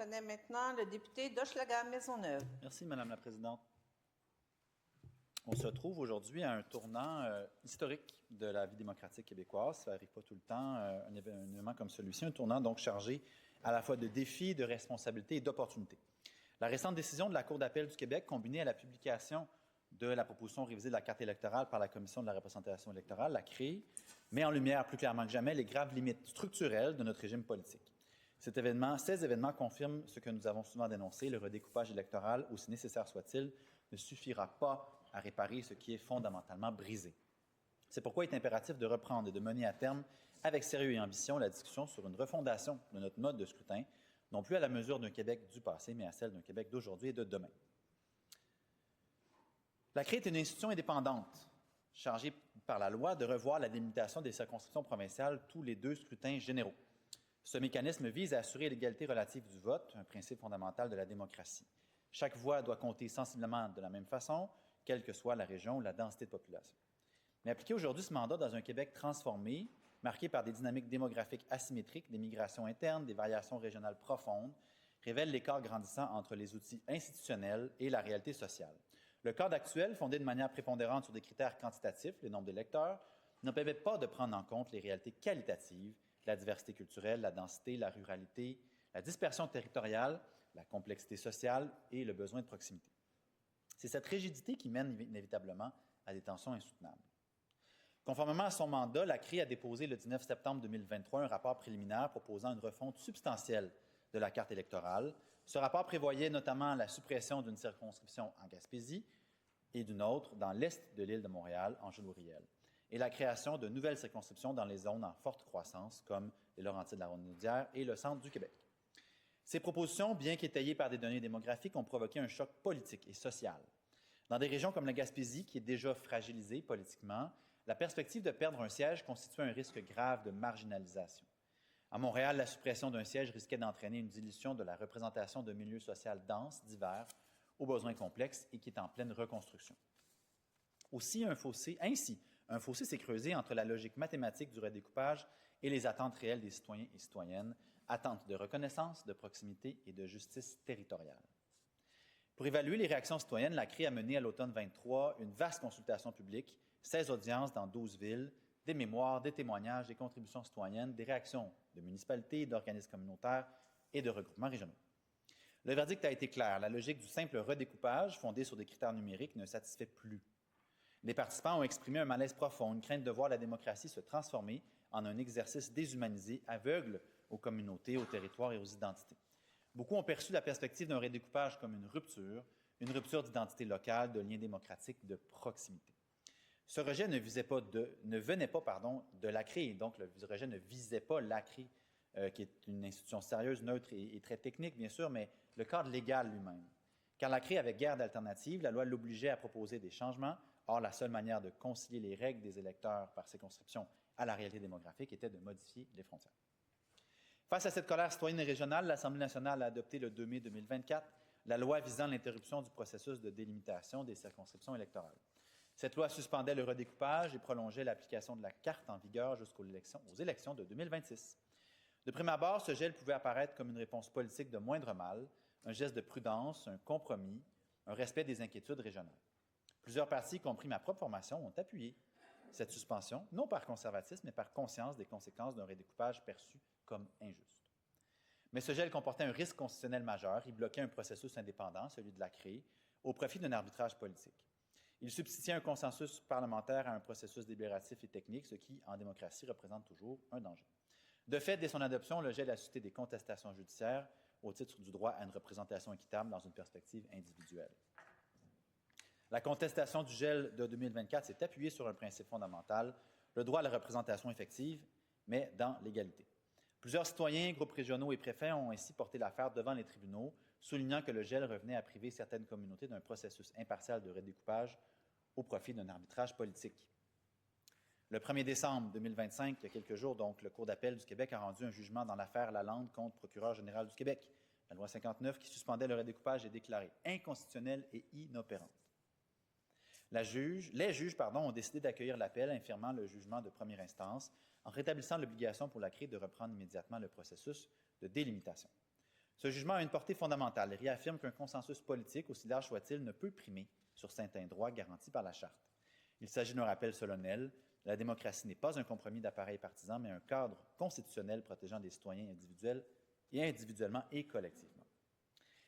connaît maintenant le député d'Hochelaga-Maisonneuve. Merci, Madame la Présidente. On se trouve aujourd'hui à un tournant historique de la vie démocratique québécoise. Ça n'arrive pas tout le temps, un événement comme celui-ci, un tournant donc chargé à la fois de défis, de responsabilités et d'opportunités. La récente décision de la Cour d'appel du Québec, combinée à la publication de la proposition révisée de la carte électorale par la Commission de la représentation électorale, la CREE, met en lumière plus clairement que jamais les graves limites structurelles de notre régime politique. Ces événements confirment ce que nous avons souvent dénoncé, le redécoupage électoral, aussi nécessaire soit-il, ne suffira pas à réparer ce qui est fondamentalement brisé. C'est pourquoi il est impératif de reprendre et de mener à terme, avec sérieux et ambition, la discussion sur une refondation de notre mode de scrutin, non plus à la mesure d'un Québec du passé, mais à celle d'un Québec d'aujourd'hui et de demain. La CREE est une institution indépendante, chargée par la loi de revoir la délimitation des circonscriptions provinciales tous les 2 scrutins généraux. Ce mécanisme vise à assurer l'égalité relative du vote, un principe fondamental de la démocratie. Chaque voix doit compter sensiblement de la même façon, quelle que soit la région ou la densité de population. Mais appliquer aujourd'hui ce mandat dans un Québec transformé, marqué par des dynamiques démographiques asymétriques, des migrations internes, des variations régionales profondes, révèle l'écart grandissant entre les outils institutionnels et la réalité sociale. Le cadre actuel, fondé de manière prépondérante sur des critères quantitatifs, les nombres d'électeurs, ne permet pas de prendre en compte les réalités qualitatives, la diversité culturelle, la densité, la ruralité, la dispersion territoriale, la complexité sociale et le besoin de proximité. C'est cette rigidité qui mène inévitablement à des tensions insoutenables. Conformément à son mandat, la CREE a déposé le 19 septembre 2023 un rapport préliminaire proposant une refonte substantielle de la carte électorale. Ce rapport prévoyait notamment la suppression d'une circonscription en Gaspésie et d'une autre dans l'est de l'île de Montréal, Anjou-Riel, et la création de nouvelles circonscriptions dans les zones en forte croissance, comme les Laurentides-la-Ronaudière et le centre du Québec. Ces propositions, bien qu'étayées par des données démographiques, ont provoqué un choc politique et social. Dans des régions comme la Gaspésie, qui est déjà fragilisée politiquement, la perspective de perdre un siège constitue un risque grave de marginalisation. À Montréal, la suppression d'un siège risquait d'entraîner une dilution de la représentation de milieux sociaux denses, divers, aux besoins complexes et qui est en pleine reconstruction. Ainsi, un fossé s'est creusé entre la logique mathématique du redécoupage et les attentes réelles des citoyens et citoyennes, attentes de reconnaissance, de proximité et de justice territoriale. Pour évaluer les réactions citoyennes, la CREE a mené à l'automne 2023 une vaste consultation publique, 16 audiences dans 12 villes, des mémoires, des témoignages, des contributions citoyennes, des réactions de municipalités, d'organismes communautaires et de regroupements régionaux. Le verdict a été clair. La logique du simple redécoupage, fondée sur des critères numériques, ne satisfait plus. Les participants ont exprimé un malaise profond, une crainte de voir la démocratie se transformer en un exercice déshumanisé, aveugle aux communautés, aux territoires et aux identités. Beaucoup ont perçu la perspective d'un redécoupage comme une rupture d'identité locale, de liens démocratiques, de proximité. Ce rejet ne venait pas de la CREE, donc le rejet ne visait pas la CREE, qui est une institution sérieuse, neutre et très technique, bien sûr, mais le cadre légal lui-même. Car la CREE avait guère d'alternative, la loi l'obligeait à proposer des changements. Or, la seule manière de concilier les règles des électeurs par circonscription à la réalité démographique était de modifier les frontières. Face à cette colère citoyenne et régionale, l'Assemblée nationale a adopté le 2 mai 2024 la loi visant l'interruption du processus de délimitation des circonscriptions électorales. Cette loi suspendait le redécoupage et prolongeait l'application de la carte en vigueur jusqu'aux élections de 2026. De prime abord, ce gel pouvait apparaître comme une réponse politique de moindre mal, un geste de prudence, un compromis, un respect des inquiétudes régionales. Plusieurs partis, y compris ma propre formation, ont appuyé cette suspension, non par conservatisme, mais par conscience des conséquences d'un redécoupage perçu comme injuste. Mais ce gel comportait un risque constitutionnel majeur. Il bloquait un processus indépendant, celui de la CREE, au profit d'un arbitrage politique. Il substituait un consensus parlementaire à un processus délibératif et technique, ce qui, en démocratie, représente toujours un danger. De fait, dès son adoption, le gel a suscité des contestations judiciaires au titre du droit à une représentation équitable dans une perspective individuelle. La contestation du gel de 2024 s'est appuyée sur un principe fondamental, le droit à la représentation effective, mais dans l'égalité. Plusieurs citoyens, groupes régionaux et préfets ont ainsi porté l'affaire devant les tribunaux, soulignant que le gel revenait à priver certaines communautés d'un processus impartial de redécoupage au profit d'un arbitrage politique. Le 1er décembre 2025, il y a quelques jours, donc, le Cour d'appel du Québec a rendu un jugement dans l'affaire Lalande contre procureur général du Québec. La loi 59 qui suspendait le redécoupage est déclarée inconstitutionnelle et inopérante. Les juges ont décidé d'accueillir l'appel, infirmant le jugement de première instance, en rétablissant l'obligation pour la CREE de reprendre immédiatement le processus de délimitation. Ce jugement a une portée fondamentale et réaffirme qu'un consensus politique, aussi large soit-il, ne peut primer sur certains droits garantis par la Charte. Il s'agit d'un rappel solennel. La démocratie n'est pas un compromis d'appareil partisan, mais un cadre constitutionnel protégeant les citoyens individuellement et collectivement.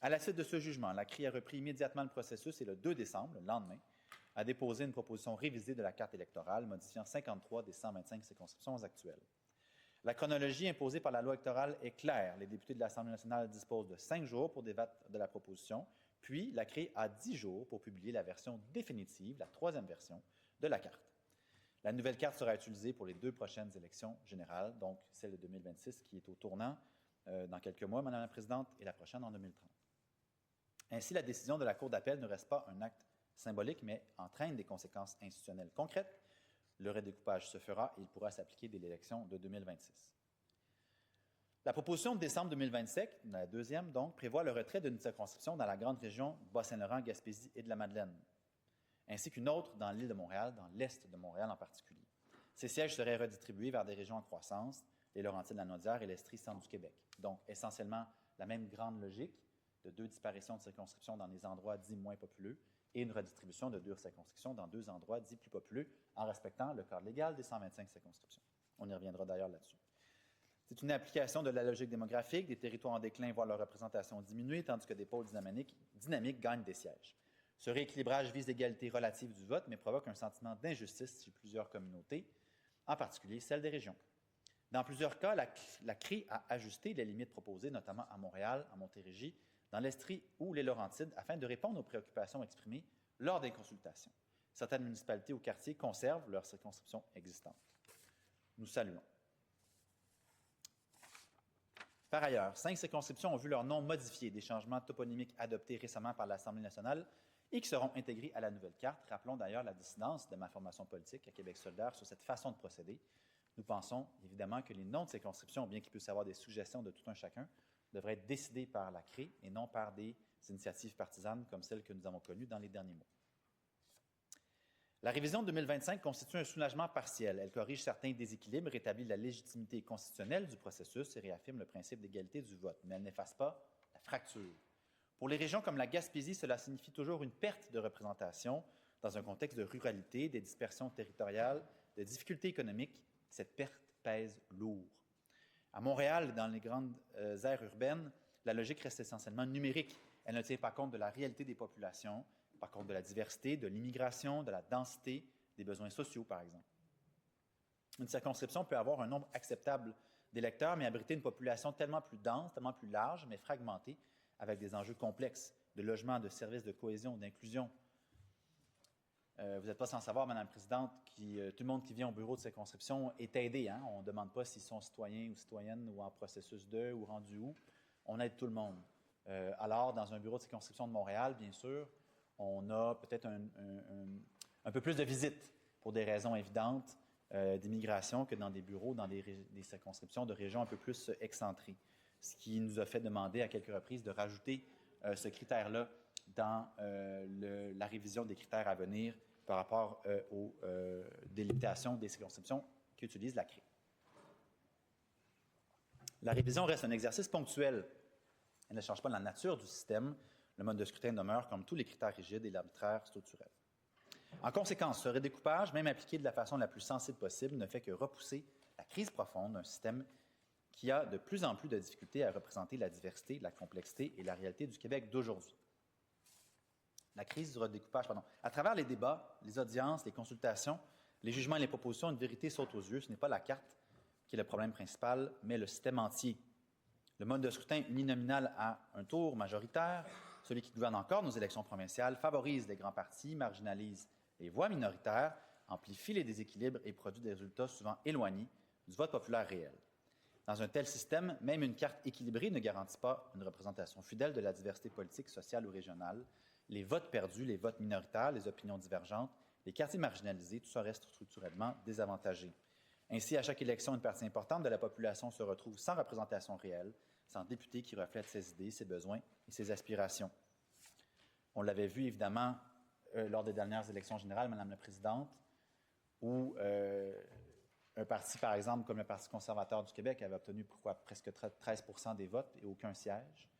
À la suite de ce jugement, la CRI a repris immédiatement le processus et le 2 décembre, le lendemain, a déposé une proposition révisée de la carte électorale, modifiant 53 des 125 circonscriptions actuelles. La chronologie imposée par la loi électorale est claire. Les députés de l'Assemblée nationale disposent de 5 jours pour débattre de la proposition, puis la CRI a 10 jours pour publier la version définitive, la 3e version, de la carte. La nouvelle carte sera utilisée pour les 2 prochaines élections générales, donc celle de 2026 qui est au tournant dans quelques mois, Madame la Présidente, et la prochaine en 2030. Ainsi, la décision de la Cour d'appel ne reste pas un acte symbolique, mais entraîne des conséquences institutionnelles concrètes. Le redécoupage se fera et il pourra s'appliquer dès l'élection de 2026. La proposition de décembre 2027, la 2e donc, prévoit le retrait d'une circonscription dans la grande région Bas-Saint-Laurent, Gaspésie et de la Madeleine, ainsi qu'une autre dans l'île de Montréal, dans l'est de Montréal en particulier. Ces sièges seraient redistribués vers des régions en croissance, les Laurentides-la-Naudière et l'Estrie-Centre du Québec. Donc, essentiellement, la même grande logique de 2 disparitions de circonscriptions dans des endroits dits moins populeux et une redistribution de 2 circonscriptions dans 2 endroits dits plus populeux en respectant le cadre légal des 125 circonscriptions. On y reviendra d'ailleurs là-dessus. C'est une application de la logique démographique. Des territoires en déclin voient leur représentation diminuer, tandis que des pôles dynamiques gagnent des sièges. Ce rééquilibrage vise l'égalité relative du vote, mais provoque un sentiment d'injustice chez plusieurs communautés, en particulier celle des régions. Dans plusieurs cas, la CRI a ajusté les limites proposées, notamment à Montréal, à Montérégie, dans l'Estrie ou les Laurentides, afin de répondre aux préoccupations exprimées lors des consultations. Certaines municipalités ou quartiers conservent leurs circonscriptions existantes. Nous saluons. Par ailleurs, 5 circonscriptions ont vu leur nom modifié, des changements toponymiques adoptés récemment par l'Assemblée nationale et qui seront intégrés à la nouvelle carte. Rappelons d'ailleurs la dissidence de ma formation politique à Québec solidaire sur cette façon de procéder. Nous pensons évidemment que les noms de circonscriptions, bien qu'il puisse y avoir des suggestions de tout un chacun, devraient être décidés par la CRI et non par des initiatives partisanes comme celles que nous avons connues dans les derniers mois. La révision de 2025 constitue un soulagement partiel. Elle corrige certains déséquilibres, rétablit la légitimité constitutionnelle du processus et réaffirme le principe d'égalité du vote, mais elle n'efface pas la fracture. Pour les régions comme la Gaspésie, cela signifie toujours une perte de représentation dans un contexte de ruralité, des dispersions territoriales, de difficultés économiques. Cette perte pèse lourd. À Montréal, dans les grandes aires urbaines, la logique reste essentiellement numérique. Elle ne tient pas compte de la réalité des populations, par contre de la diversité, de l'immigration, de la densité, des besoins sociaux, par exemple. Une circonscription peut avoir un nombre acceptable d'électeurs, mais abriter une population tellement plus dense, tellement plus large, mais fragmentée, avec des enjeux complexes de logement, de services, de cohésion, d'inclusion. Vous n'êtes pas sans savoir, Madame la Présidente, que tout le monde qui vient au bureau de circonscription est aidé. Hein? On ne demande pas s'ils sont citoyens ou citoyennes ou en processus de ou rendus où. On aide tout le monde. Alors, dans un bureau de circonscription de Montréal, bien sûr, on a peut-être un peu plus de visites pour des raisons évidentes d'immigration que dans des bureaux, dans des circonscriptions de régions un peu plus excentrées. Ce qui nous a fait demander à quelques reprises de rajouter ce critère-là dans la révision des critères à venir par rapport aux délimitations des circonscriptions qu'utilise la CRI. La révision reste un exercice ponctuel. Elle ne change pas la nature du système. Le mode de scrutin demeure comme tous les critères rigides et l'arbitraire structurel. En conséquence, ce redécoupage, même appliqué de la façon la plus sensible possible, ne fait que repousser la crise profonde d'un système qui a de plus en plus de difficultés à représenter la diversité, la complexité et la réalité du Québec d'aujourd'hui. La crise du redécoupage, À travers les débats, les audiences, les consultations, les jugements et les propositions, une vérité saute aux yeux. Ce n'est pas la carte qui est le problème principal, mais le système entier. Le mode de scrutin uninominal à un tour majoritaire, celui qui gouverne encore nos élections provinciales, favorise les grands partis, marginalise les voix minoritaires, amplifie les déséquilibres et produit des résultats souvent éloignés du vote populaire réel. Dans un tel système, même une carte équilibrée ne garantit pas une représentation fidèle de la diversité politique, sociale ou régionale. Les votes perdus, les votes minoritaires, les opinions divergentes, les quartiers marginalisés, tout ça reste structurellement désavantagé. Ainsi, à chaque élection, une partie importante de la population se retrouve sans représentation réelle, sans député qui reflète ses idées, ses besoins et ses aspirations. On l'avait vu, évidemment, lors des dernières élections générales, Madame la Présidente, où un parti, par exemple, comme le Parti conservateur du Québec, avait obtenu presque 13 % des votes et aucun siège.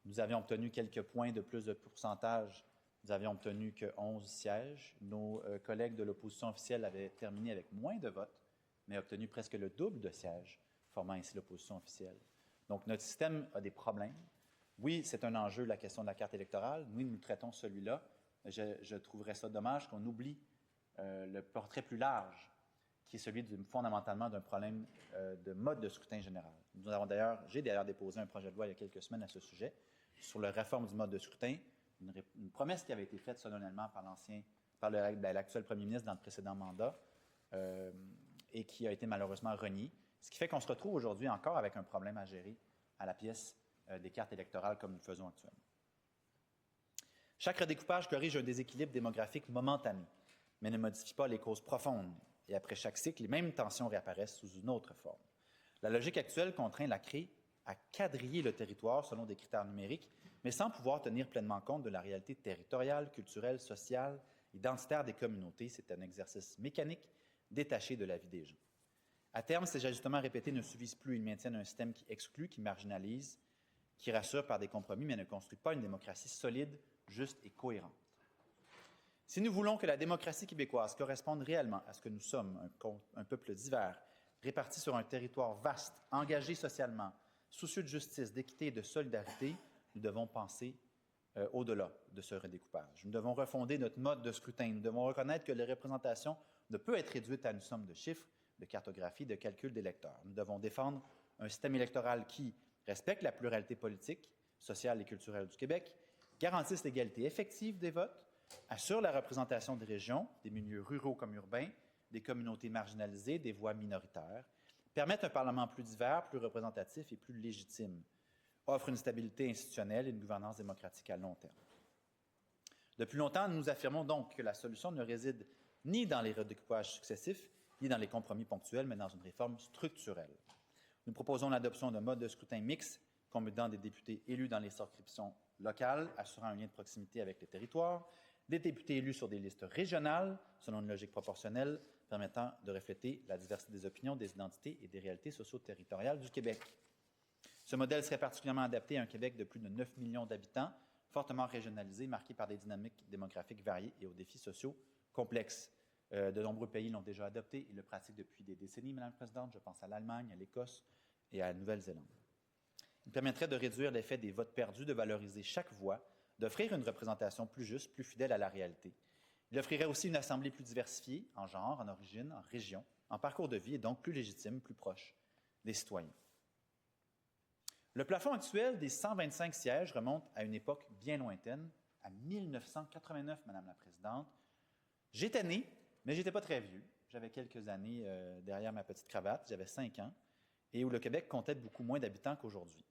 Nous avions obtenu quelques points de plus de pourcentage. Nous avions obtenu que 11 sièges. Nos collègues de l'opposition officielle avaient terminé avec moins de votes, mais obtenu presque le double de sièges, formant ainsi l'opposition officielle. Donc, notre système a des problèmes. Oui, c'est un enjeu, la question de la carte électorale. Nous traitons celui-là. Je trouverais ça dommage qu'on oublie le portrait plus large, qui est celui fondamentalement d'un problème de mode de scrutin général. J'ai d'ailleurs déposé un projet de loi il y a quelques semaines à ce sujet, sur la réforme du mode de scrutin, une promesse qui avait été faite solennellement par l'actuel premier ministre dans le précédent mandat et qui a été malheureusement reniée. Ce qui fait qu'on se retrouve aujourd'hui encore avec un problème à gérer à la pièce des cartes électorales comme nous le faisons actuellement. Chaque redécoupage corrige un déséquilibre démographique momentané, mais ne modifie pas les causes profondes. Et après chaque cycle, les mêmes tensions réapparaissent sous une autre forme. La logique actuelle contraint la CRE à quadriller le territoire selon des critères numériques, mais sans pouvoir tenir pleinement compte de la réalité territoriale, culturelle, sociale, identitaire des communautés. C'est un exercice mécanique, détaché de la vie des gens. À terme, ces ajustements répétés ne suffisent plus. Ils maintiennent un système qui exclut, qui marginalise, qui rassure par des compromis, mais ne construit pas une démocratie solide, juste et cohérente. Si nous voulons que la démocratie québécoise corresponde réellement à ce que nous sommes, un peuple divers, réparti sur un territoire vaste, engagé socialement, soucieux de justice, d'équité et de solidarité, nous devons penser au-delà de ce redécoupage. Nous devons refonder notre mode de scrutin. Nous devons reconnaître que la représentation ne peut être réduite à une somme de chiffres, de cartographie, de calcul d'électeurs. Nous devons défendre un système électoral qui respecte la pluralité politique, sociale et culturelle du Québec, garantisse l'égalité effective des votes, assure la représentation des régions, des milieux ruraux comme urbains, des communautés marginalisées, des voix minoritaires, permettent un Parlement plus divers, plus représentatif et plus légitime, offre une stabilité institutionnelle et une gouvernance démocratique à long terme. Depuis longtemps, nous affirmons donc que la solution ne réside ni dans les redécoupages successifs, ni dans les compromis ponctuels, mais dans une réforme structurelle. Nous proposons l'adoption d'un mode de scrutin mixte, combinant des députés élus dans les circonscriptions locales, assurant un lien de proximité avec les territoires, des députés élus sur des listes régionales, selon une logique proportionnelle, permettant de refléter la diversité des opinions, des identités et des réalités socio-territoriales du Québec. Ce modèle serait particulièrement adapté à un Québec de plus de 9 millions d'habitants, fortement régionalisé, marqué par des dynamiques démographiques variées et aux défis sociaux complexes. De nombreux pays l'ont déjà adopté et le pratiquent depuis des décennies, Madame la Présidente. Je pense à l'Allemagne, à l'Écosse et à la Nouvelle-Zélande. Il permettrait de réduire l'effet des votes perdus, de valoriser chaque voix, d'offrir une représentation plus juste, plus fidèle à la réalité. Il offrirait aussi une assemblée plus diversifiée, en genre, en origine, en région, en parcours de vie et donc plus légitime, plus proche des citoyens. Le plafond actuel des 125 sièges remonte à une époque bien lointaine, à 1989, Madame la Présidente. J'étais né, mais je n'étais pas très vieux. J'avais quelques années derrière ma petite cravate, j'avais 5 ans, et où le Québec comptait beaucoup moins d'habitants qu'aujourd'hui.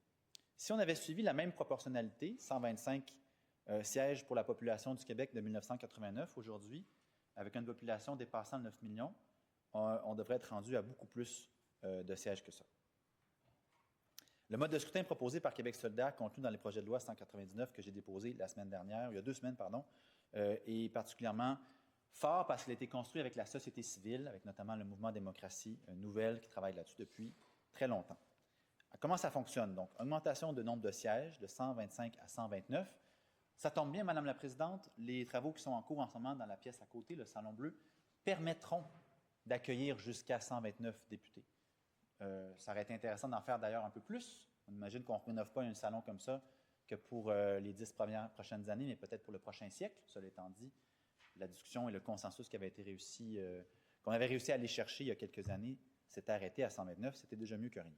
Si on avait suivi la même proportionnalité, 125 sièges pour la population du Québec de 1989, aujourd'hui, avec une population dépassant 9 millions, on devrait être rendu à beaucoup plus de sièges que ça. Le mode de scrutin proposé par Québec solidaire, contenu dans les projets de loi 199 que j'ai déposé il y a 2 semaines, est particulièrement fort parce qu'il a été construit avec la société civile, avec notamment le mouvement Démocratie Nouvelle qui travaille là-dessus depuis très longtemps. Comment ça fonctionne? Donc, augmentation de nombre de sièges de 125 à 129. Ça tombe bien, Madame la Présidente, les travaux qui sont en cours en ce moment dans la pièce à côté, le Salon Bleu, permettront d'accueillir jusqu'à 129 députés. Ça aurait été intéressant d'en faire d'ailleurs un peu plus. On imagine qu'on ne rénove pas un salon comme ça que pour les 10 prochaines années, mais peut-être pour le prochain siècle. Cela étant dit, la discussion et le consensus qu'on avait réussi à aller chercher il y a quelques années s'était arrêté à 129. C'était déjà mieux que rien.